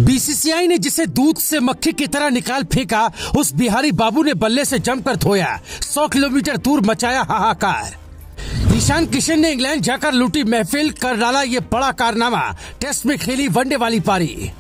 BCCI ने जिसे दूध से मक्खी की तरह निकाल फेंका, उस बिहारी बाबू ने बल्ले से जमकर धोया। 100 किलोमीटर दूर मचाया हाहाकार। ईशान किशन ने इंग्लैंड जाकर लूटी महफिल, कर डाला ये बड़ा कारनामा। टेस्ट में खेली वनडे वाली पारी।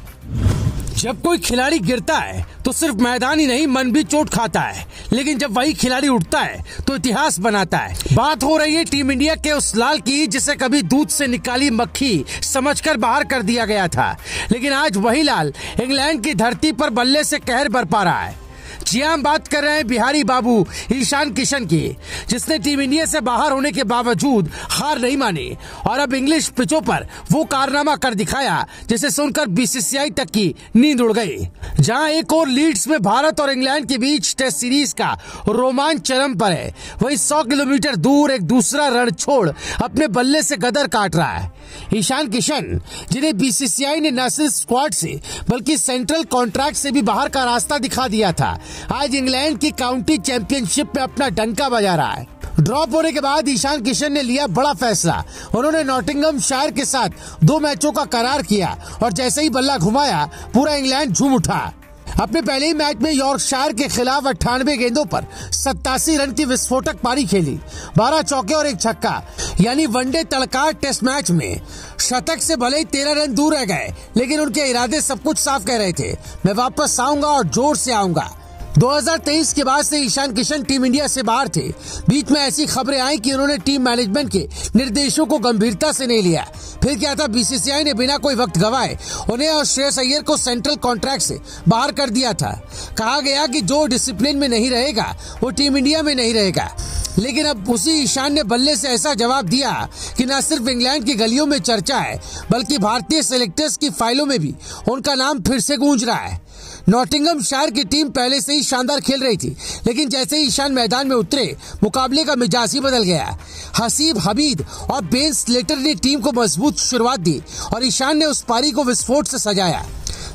जब कोई खिलाड़ी गिरता है तो सिर्फ मैदान ही नहीं, मन भी चोट खाता है, लेकिन जब वही खिलाड़ी उठता है तो इतिहास बनाता है। बात हो रही है टीम इंडिया के उस लाल की जिसे कभी दूध से निकाली मक्खी समझकर बाहर कर दिया गया था, लेकिन आज वही लाल इंग्लैंड की धरती पर बल्ले से कहर बरपा रहा है। जी हम बात कर रहे हैं बिहारी बाबू ईशान किशन की, जिसने टीम इंडिया से बाहर होने के बावजूद हार नहीं मानी और अब इंग्लिश पिचों पर वो कारनामा कर दिखाया जिसे सुनकर बीसीसीआई तक की नींद उड़ गई। जहां एक और लीड्स में भारत और इंग्लैंड के बीच टेस्ट सीरीज का रोमांच चरम पर है, वहीं 100 किलोमीटर दूर एक दूसरा रण छोड़ अपने बल्ले से गदर काट रहा है ईशान किशन, जिन्हें बीसीसीआई ने न सिर्फ स्क्वाड से बल्कि सेंट्रल कॉन्ट्रैक्ट से भी बाहर का रास्ता दिखा दिया था। आज इंग्लैंड की काउंटी चैंपियनशिप में अपना डंका बजा रहा है। ड्रॉप होने के बाद ईशान किशन ने लिया बड़ा फैसला। उन्होंने नॉटिंघमशायर के साथ 2 मैचों का करार किया और जैसे ही बल्ला घुमाया पूरा इंग्लैंड झूम उठा। अपने पहले ही मैच में यॉर्कशायर के खिलाफ 98 गेंदों पर 87 रन की विस्फोटक पारी खेली। 12 चौके और 1 छक्का, यानी वनडे तड़का टेस्ट मैच में शतक से भले ही 13 रन दूर रह गए, लेकिन उनके इरादे सब कुछ साफ कह रहे थे। मैं वापस आऊंगा और जोर से आऊंगा। 2023 के बाद से ईशान किशन टीम इंडिया से बाहर थे। बीच में ऐसी खबरें आई कि उन्होंने टीम मैनेजमेंट के निर्देशों को गंभीरता से नहीं लिया। फिर क्या था, बीसीसीआई ने बिना कोई वक्त गवाए उन्हें और श्रेयस अय्यर को सेंट्रल कॉन्ट्रैक्ट से बाहर कर दिया था। कहा गया कि जो डिसिप्लिन में नहीं रहेगा वो टीम इंडिया में नहीं रहेगा। लेकिन अब उसी ईशान ने बल्ले से ऐसा जवाब दिया कि न सिर्फ इंग्लैंड की गलियों में चर्चा है, बल्कि भारतीय सेलेक्टर्स की फाइलों में भी उनका नाम फिर से गूंज रहा है। नॉटिंघमशायर की टीम पहले से ही शानदार खेल रही थी, लेकिन जैसे ही ईशान मैदान में उतरे मुकाबले का मिजाज ही बदल गया। हसीब हमीद और बेन स्लेटर ने टीम को मजबूत शुरुआत दी और ईशान ने उस पारी को विस्फोट से सजाया।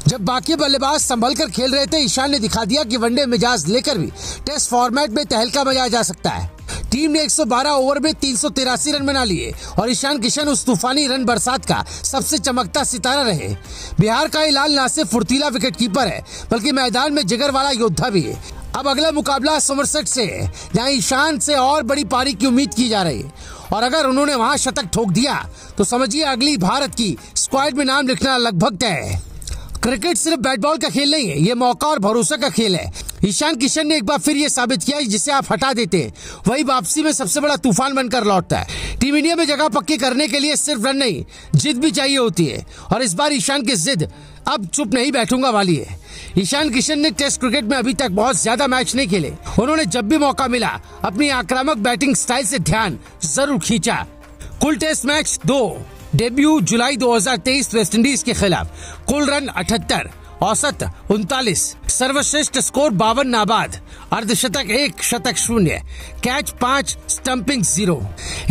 जब बाकी बल्लेबाज संभल कर खेल रहे थे, ईशान ने दिखा दिया कि वनडे मिजाज लेकर भी टेस्ट फॉर्मेट में तहलका मचाया जा सकता है। टीम ने 112 ओवर में 383 रन बना लिए और ईशान किशन उस तूफानी रन बरसात का सबसे चमकता सितारा रहे। बिहार का ये लाल न सिर्फ फुर्तीला विकेटकीपर है, बल्कि मैदान में जिगर वाला योद्धा भी है। अब अगला मुकाबला सोमरसेट से है, जहां ईशान से और बड़ी पारी की उम्मीद की जा रही है और अगर उन्होंने वहां शतक ठोक दिया तो समझिए अगली भारत की स्क्वाड में नाम लिखना लगभग तय है। क्रिकेट सिर्फ बैट बॉल का खेल नहीं है, ये मौका और भरोसा का खेल है। ईशान किशन ने एक बार फिर ये साबित किया जिसे आप हटा देते हैं वही वापसी में सबसे बड़ा तूफान बनकर लौटता है। टीम इंडिया में जगह पक्की करने के लिए सिर्फ रन नहीं, जिद भी चाहिए होती है और इस बार ईशान की जिद अब चुप नहीं बैठूंगा वाली है। ईशान किशन ने टेस्ट क्रिकेट में अभी तक बहुत ज्यादा मैच नहीं खेले। उन्होंने जब भी मौका मिला अपनी आक्रामक बैटिंग स्टाइल से ध्यान जरूर खींचा। कुल टेस्ट मैच 2, डेब्यू जुलाई 2023 वेस्टइंडीज के खिलाफ, कुल रन 78, औसत 39, सर्वश्रेष्ठ स्कोर 52 नाबाद, अर्धशतक 1, शतक 0, कैच 5, स्टंपिंग 0।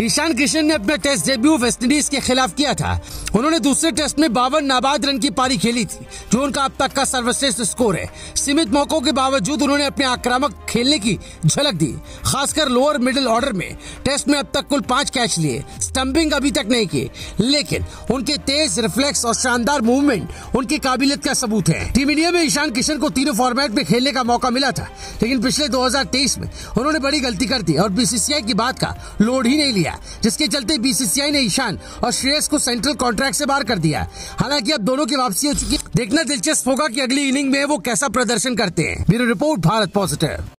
ईशान किशन ने अपना टेस्ट डेब्यू वेस्टइंडीज के खिलाफ किया था। उन्होंने दूसरे टेस्ट में 52 नाबाद रन की पारी खेली थी, जो उनका अब तक का सर्वश्रेष्ठ स्कोर है। सीमित मौकों के बावजूद उन्होंने अपने आक्रामक खेलने की झलक दी, खासकर लोअर मिडिल ऑर्डर में। टेस्ट में अब तक कुल 5 कैच लिए, स्टंपिंग अभी तक नहीं की, लेकिन उनके तेज रिफ्लेक्स और शानदार मूवमेंट उनकी काबिलियत का सबूत है। टीम इंडिया में ईशान किशन को तीनों फॉर्मेट में खेलने का मौका मिला था, लेकिन पिछले 2023 में उन्होंने बड़ी गलती कर दी और बीसीसीआई की बात का लोड ही नहीं लिया, जिसके चलते बीसीसीआई ने ईशान और श्रेयस को सेंट्रल कॉन्ट्रैक्ट से बाहर कर दिया। हालांकि अब दोनों की वापसी हो चुकी है। देखना दिलचस्प होगा कि अगली इनिंग में वो कैसा प्रदर्शन करते हैं। Bureau report, Bharat positive.